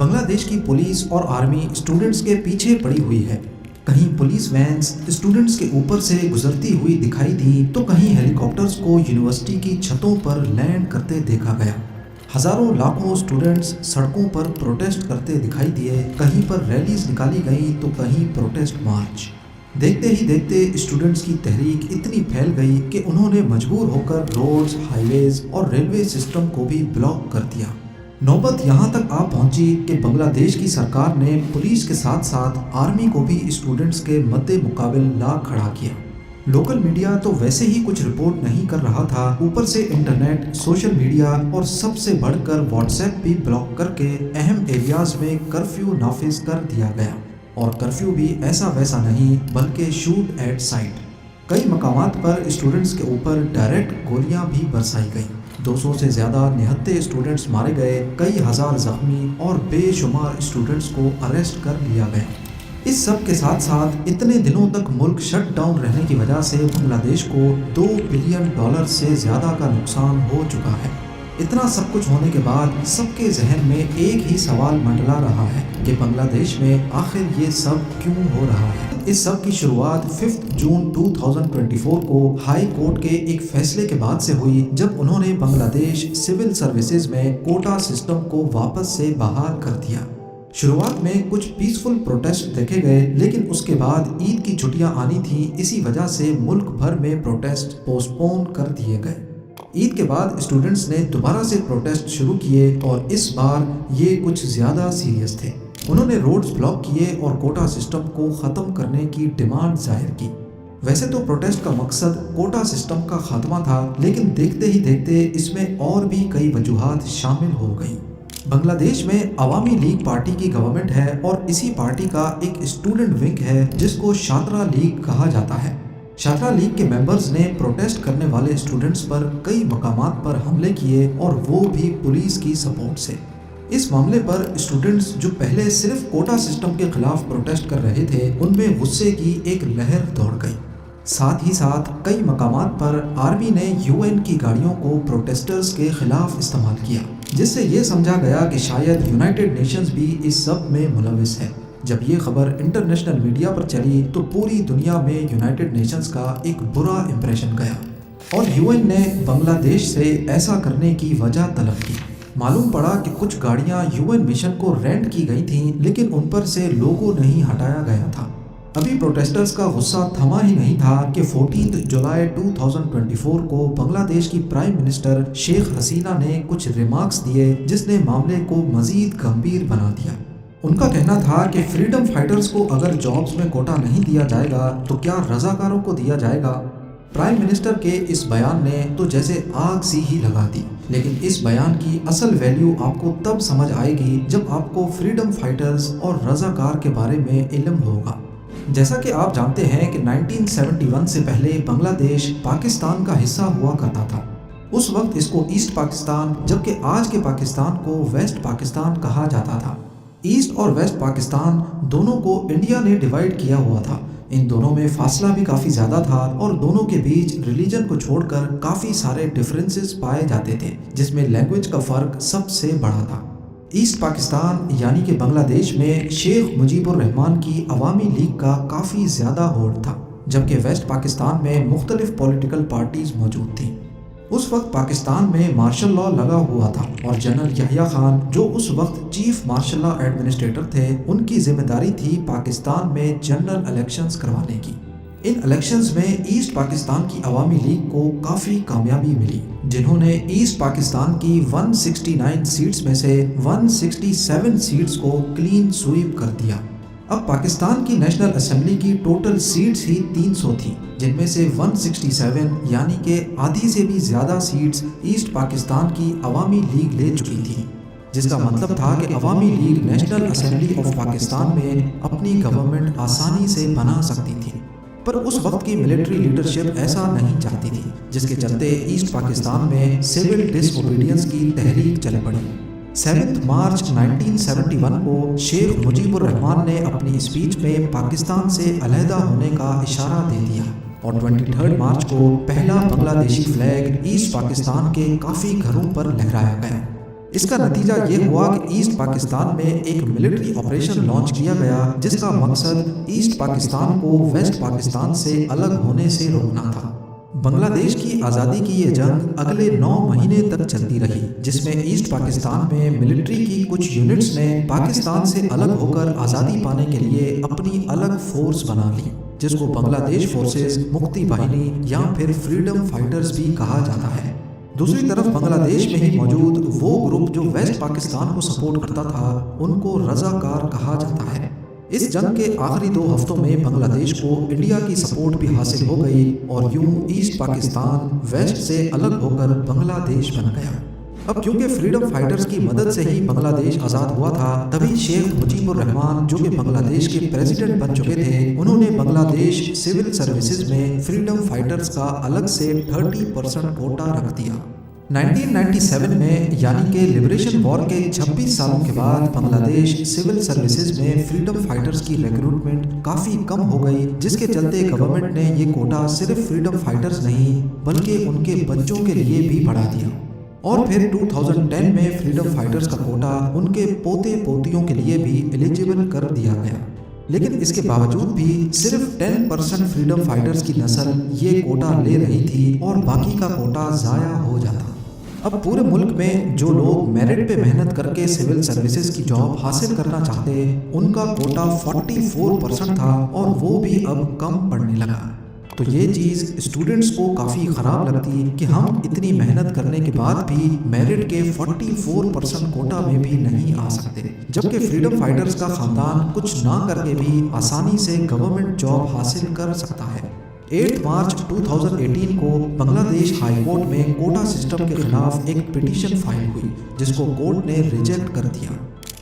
بنگلہ دیش کی پولیس اور آرمی اسٹوڈنٹس کے پیچھے پڑی ہوئی ہے۔ کہیں پولیس وینز اسٹوڈنٹس کے اوپر سے گزرتی ہوئی دکھائی دی تو کہیں ہیلی کاپٹرز کو یونیورسٹی کی چھتوں پر لینڈ کرتے دیکھا گیا۔ ہزاروں لاکھوں اسٹوڈنٹس سڑکوں پر پروٹیسٹ کرتے دکھائی دیے، کہیں پر ریلیز نکالی گئیں تو کہیں پروٹیسٹ مارچ۔ دیکھتے ہی دیکھتے اسٹوڈنٹس کی تحریک اتنی پھیل گئی کہ انہوں نے مجبور ہو کر روڈز، ہائی ویز اور ریلوے سسٹم کو بھی بلاک کر دیا۔ نوبت یہاں تک آ پہنچی کہ بنگلہ دیش کی سرکار نے پولیس کے ساتھ ساتھ آرمی کو بھی اسٹوڈنٹس کے مد مقابل لا کھڑا کیا۔ لوکل میڈیا تو ویسے ہی کچھ رپورٹ نہیں کر رہا تھا، اوپر سے انٹرنیٹ، سوشل میڈیا اور سب سے بڑھ کر واٹس ایپ بھی بلاک کر کے اہم ایریاز میں کرفیو نافذ کر دیا گیا، اور کرفیو بھی ایسا ویسا نہیں بلکہ شوٹ ایٹ سائٹ۔ کئی مقامات پر اسٹوڈنٹس کے اوپر ڈائریکٹ گولیاں بھی برسائی گئیں۔ 200 سے زیادہ نہتے اسٹوڈنٹس مارے گئے، کئی ہزار زخمی اور بے شمار اسٹوڈنٹس کو اریسٹ کر لیا گیا۔ اس سب کے ساتھ ساتھ اتنے دنوں تک ملک شٹ ڈاؤن رہنے کی وجہ سے بنگلہ دیش کو $2 بلین سے زیادہ کا نقصان ہو چکا ہے۔ اتنا سب کچھ ہونے کے بعد سب کے ذہن میں ایک ہی سوال منڈلا رہا ہے کہ بنگلہ دیش میں آخر یہ سب کیوں ہو رہا ہے۔ اس سب کی شروعات 5 جون 2024 کو ہائی کورٹ کے ایک فیصلے کے بعد سے ہوئی، جب انہوں نے بنگلہ دیش سول سروسز میں کوٹا سسٹم کو واپس سے بحال کر دیا۔ شروعات میں کچھ پیسفل پروٹیسٹ دیکھے گئے، لیکن اس کے بعد عید کی چھٹیاں آنی تھیں، اسی وجہ سے ملک بھر میں پروٹیسٹ پوسٹ پون کر دیے گئے۔ عید کے بعد اسٹوڈنٹس نے دوبارہ سے پروٹیسٹ شروع کیے، اور اس بار یہ کچھ زیادہ سیریس تھے۔ انہوں نے روڈز بلاک کیے اور کوٹا سسٹم کو ختم کرنے کی ڈیمانڈ ظاہر کی۔ ویسے تو پروٹیسٹ کا مقصد کوٹا سسٹم کا خاتمہ تھا، لیکن دیکھتے ہی دیکھتے اس میں اور بھی کئی وجوہات شامل ہو گئیں۔ بنگلہ دیش میں عوامی لیگ پارٹی کی گورنمنٹ ہے، اور اسی پارٹی کا ایک اسٹوڈنٹ ونگ ہے جس کو شاطرہ لیگ کہا جاتا ہے۔ شاطرہ لیگ کے ممبرز نے پروٹیسٹ کرنے والے اسٹوڈنٹس پر کئی مقامات پر حملے کیے، اور وہ بھی پولیس کی سپورٹ سے۔ اس معاملے پر اسٹوڈنٹس جو پہلے صرف کوٹا سسٹم کے خلاف پروٹیسٹ کر رہے تھے، ان میں غصے کی ایک لہر دوڑ گئی۔ ساتھ ہی ساتھ کئی مقامات پر آرمی نے UN کی گاڑیوں کو پروٹیسٹرز کے خلاف استعمال کیا، جس سے یہ سمجھا گیا کہ شاید یونائٹڈ نیشنز بھی اس سب میں ملوث ہے۔ جب یہ خبر انٹرنیشنل میڈیا پر چلی تو پوری دنیا میں یونائٹڈ نیشنز کا ایک برا امپریشن گیا، اور UN نے بنگلہ دیش سے ایسا کرنے کی وجہ طلب کی۔ معلوم پڑا کہ کچھ گاڑیاں UN مشن کو رینٹ کی گئی تھیں، لیکن ان پر سے لوگو نہیں ہٹایا گیا تھا۔ ابھی پروٹیسٹرز کا غصہ تھما ہی نہیں تھا کہ 14 جولائی 2024 کو بنگلہ دیش کی پرائم منسٹر شیخ حسینہ نے کچھ ریمارکس دیے، جس نے معاملے کو مزید گمبھیر بنا دیا۔ ان کا کہنا تھا کہ فریڈم فائٹرز کو اگر جابز میں کوٹا نہیں دیا جائے گا تو کیا رضاکاروں کو دیا جائے گا؟ پرائم منسٹر کے اس بیان نے تو جیسے آگ سی ہی لگا دی، لیکن اس بیان کی اصل ویلیو آپ کو تب سمجھ آئے گی جب آپ کو فریڈم فائٹرز اور رضاکار کے بارے میں علم ہوگا۔ جیسا کہ آپ جانتے ہیں کہ 1971 سے پہلے بنگلہ دیش پاکستان کا حصہ ہوا کرتا تھا۔ اس وقت اس کو ایسٹ پاکستان، جبکہ آج کے پاکستان کو ویسٹ پاکستان کہا جاتا تھا۔ ایسٹ اور ویسٹ پاکستان دونوں کو انڈیا نے ڈیوائیڈ کیا ہوا تھا۔ ان دونوں میں فاصلہ بھی کافی زیادہ تھا، اور دونوں کے بیچ ریلیجن کو چھوڑ کر کافی سارے ڈفرینسز پائے جاتے تھے، جس میں لینگویج کا فرق سب سے بڑا تھا۔ ایسٹ پاکستان یعنی کہ بنگلہ دیش میں شیخ مجیب الرحمان کی عوامی لیگ کا کافی زیادہ ہولڈ تھا، جبکہ ویسٹ پاکستان میں مختلف پولیٹیکل پارٹیز موجود تھیں۔ اس وقت پاکستان میں مارشل لا لگا ہوا تھا، اور جنرل یحییٰ خان جو اس وقت چیف مارشل لا ایڈمنسٹریٹر تھے، ان کی ذمہ داری تھی پاکستان میں جنرل الیکشنز کروانے کی۔ ان الیکشنز میں ایسٹ پاکستان کی عوامی لیگ کو کافی کامیابی ملی، جنہوں نے ایسٹ پاکستان کی 169 سیٹس میں سے 167 سیٹس کو کلین سویپ کر دیا۔ اب پاکستان کی نیشنل اسمبلی کی ٹوٹل سیٹس ہی 300 تھیں، جن میں سے 167 یعنی کہ آدھی سے بھی زیادہ سیٹس ایسٹ پاکستان کی عوامی لیگ لے چکی تھی، جس کا مطلب تھا کہ عوامی league national assembly of Pakistan میں اپنی گورنمنٹ آسانی سے بنا سکتی تھی۔ پر اس وقت کی ملٹری لیڈرشپ ایسا نہیں چاہتی تھی، جس کے چلتے ایسٹ پاکستان میں سول ڈس اوبیڈینس کی تحریک چل پڑی۔ 7 مارچ 1971 کو شیخ مجیب الرحمان نے اپنی اسپیچ میں پاکستان سے علیحدہ ہونے کا اشارہ دے دیا، اور 23 مارچ کو پہلا بنگلہ دیشی فلیگ ایسٹ پاکستان کے کافی گھروں پر لہرایا گیا۔ اس کا نتیجہ یہ ہوا کہ ایسٹ پاکستان میں ایک ملٹری آپریشن لانچ کیا گیا جس کا مقصد ایسٹ پاکستان کو ویسٹ پاکستان سے الگ ہونے سے روکنا تھا۔ بنگلہ دیش کی آزادی کی یہ جنگ اگلے 9 مہینے تک چلتی رہی، جس میں ایسٹ پاکستان میں ملٹری کی کچھ یونٹس نے پاکستان سے الگ ہو کر آزادی پانے کے لیے اپنی الگ فورس بنا لی، جس کو بنگلہ دیش فورسز، مکتی باہنی یا پھر فریڈم فائٹرز بھی کہا جاتا ہے۔ دوسری طرف بنگلہ دیش میں ہی موجود وہ گروپ جو ویسٹ پاکستان کو سپورٹ کرتا تھا ان کو رضاکار کہا جاتا ہے۔ اس جنگ کے آخری 2 ہفتوں میں بنگلہ دیش کو انڈیا کی سپورٹ بھی حاصل ہو گئی اور یوں ایسٹ پاکستان ویسٹ سے الگ ہو کر بنگلہ دیش بن گیا۔ اب کیونکہ فریڈم فائٹرز کی مدد سے ہی بنگلہ دیش آزاد ہوا تھا، تبھی شیخ مجیب الرحمان جو کہ بنگلہ دیش کے پریزیڈنٹ بن چکے تھے، انہوں نے بنگلہ دیش سول سروسز میں فریڈم فائٹرز کا الگ سے 30% کوٹا رکھ دیا۔ 1997 میں یعنی کہ لبریشن وار کے 26 سالوں کے بعد بنگلہ دیش سول سروسز میں فریڈم فائٹرز کی ریکروٹمنٹ کافی کم ہو گئی، جس کے چلتے گورنمنٹ نے یہ کوٹا صرف فریڈم فائٹرز نہیں بلکہ ان کے بچوں کے لیے بھی بڑھا دیا، اور پھر 2010 میں فریڈم فائٹرز کا کوٹا ان کے پوتے پوتیوں کے لیے بھی ایلیجیبل کر دیا گیا۔ لیکن اس کے باوجود بھی صرف 10% فریڈم فائٹرز کی نسل یہ کوٹا لے رہی تھی اور باقی کا کوٹا ضائع ہو جاتا۔ اب پورے ملک میں جو لوگ میرٹ پہ محنت کر کے سول سروسز کی جاب حاصل کرنا چاہتے ان کا کوٹا 44% تھا اور وہ بھی اب کم پڑنے لگا۔ تو یہ چیز اسٹوڈنٹس کو کافی خراب لگتی کہ ہم اتنی محنت کرنے کے بعد بھی میرٹ کے 44% کوٹا میں بھی نہیں آ سکتے، جبکہ فریڈم فائٹرز کا خاندان کچھ نہ کر کے بھی آسانی سے گورنمنٹ جاب حاصل کر سکتا ہے۔ 8 مارچ 2018 کو بنگلہ دیش ہائی کورٹ میں کوٹا سسٹم کے خلاف ایک پٹیشن فائل ہوئی جس کو کورٹ نے ریجیکٹ کر دیا۔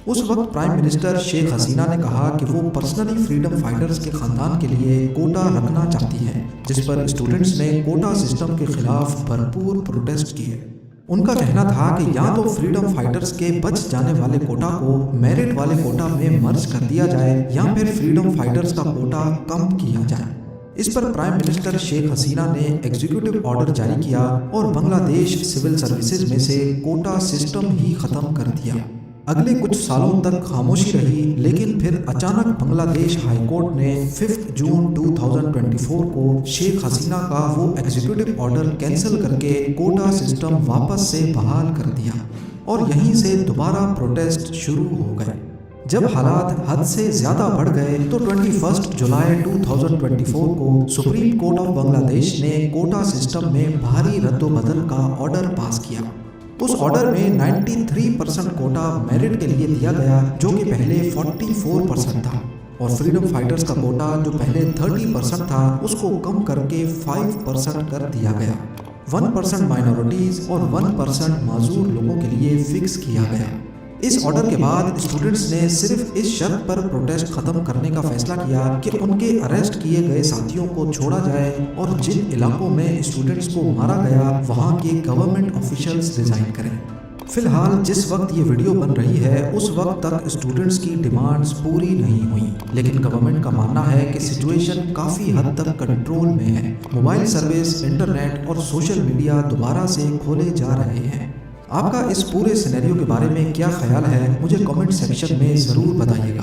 اس وقت پرائم منسٹر شیخ حسینہ نے کہا کہ وہ پرسنلی فریڈم فائٹرز کے خاندان کے لیے کوٹا رکھنا چاہتی ہیں، جس پر اسٹوڈنٹس نے کوٹا سسٹم کے خلاف بھرپور پروٹیسٹ کیے۔ ان کا کہنا تھا کہ یا تو فریڈم فائٹرز کے بچ جانے والے کوٹا کو میرٹ والے کوٹا میں مرج کر دیا جائے یا پھر فریڈم فائٹرز کا کوٹا کم کیا جائے۔ اس پر پرائم منسٹر شیخ حسینہ نے ایگزیکٹو آرڈر جاری کیا اور بنگلہ دیش سول سروسز میں سے کوٹا سسٹم ہی ختم کر دیا۔ اگلے کچھ سالوں تک خاموشی رہی، لیکن پھر اچانک بنگلہ دیش ہائی کورٹ نے 5 جون 2024 کو شیخ حسینہ کا وہ ایگزیکٹو آرڈر کینسل کر کے کوٹا سسٹم واپس سے بحال کر دیا، اور یہیں سے دوبارہ پروٹیسٹ شروع ہو گئے۔ جب حالات حد سے زیادہ بڑھ گئے تو 21 جولائی 2024 کو سپریم کورٹ آف بنگلہ دیش نے کوٹا سسٹم میں بھاری رد و بدل کا آرڈر پاس کیا۔ اس آرڈر میں 93% کوٹا میرٹ کے لیے دیا گیا جو کہ پہلے 44% تھا، اور فریڈم فائٹرز کا کوٹا جو پہلے 30% تھا اس کو کم کر کے 5% کر دیا گیا۔ 1% مائنورٹیز اور 1% معذور لوگوں کے لیے فکس کیا گیا۔ اس آرڈر کے بعد اسٹوڈنٹس نے صرف اس شرط پر پروٹیسٹ ختم کرنے کا فیصلہ کیا کہ ان کے اریسٹ کیے گئے ساتھیوں کو چھوڑا جائے، اور جن علاقوں میں اسٹوڈنٹس کو مارا گیا وہاں کے گورنمنٹ آفیشلز ریزائن کریں۔ فی الحال جس وقت یہ ویڈیو بن رہی ہے اس وقت تک اسٹوڈنٹس کی ڈیمانڈز پوری نہیں ہوئی، لیکن گورنمنٹ کا ماننا ہے کہ سچویشن کافی حد تک کنٹرول میں ہے۔ موبائل سروس، انٹرنیٹ اور سوشل میڈیا دوبارہ سے کھولے جا رہے ہیں۔ آپ کا اس پورے سینیریو کے بارے میں کیا خیال ہے؟ مجھے کمنٹ سیکشن میں ضرور بتائیے گا۔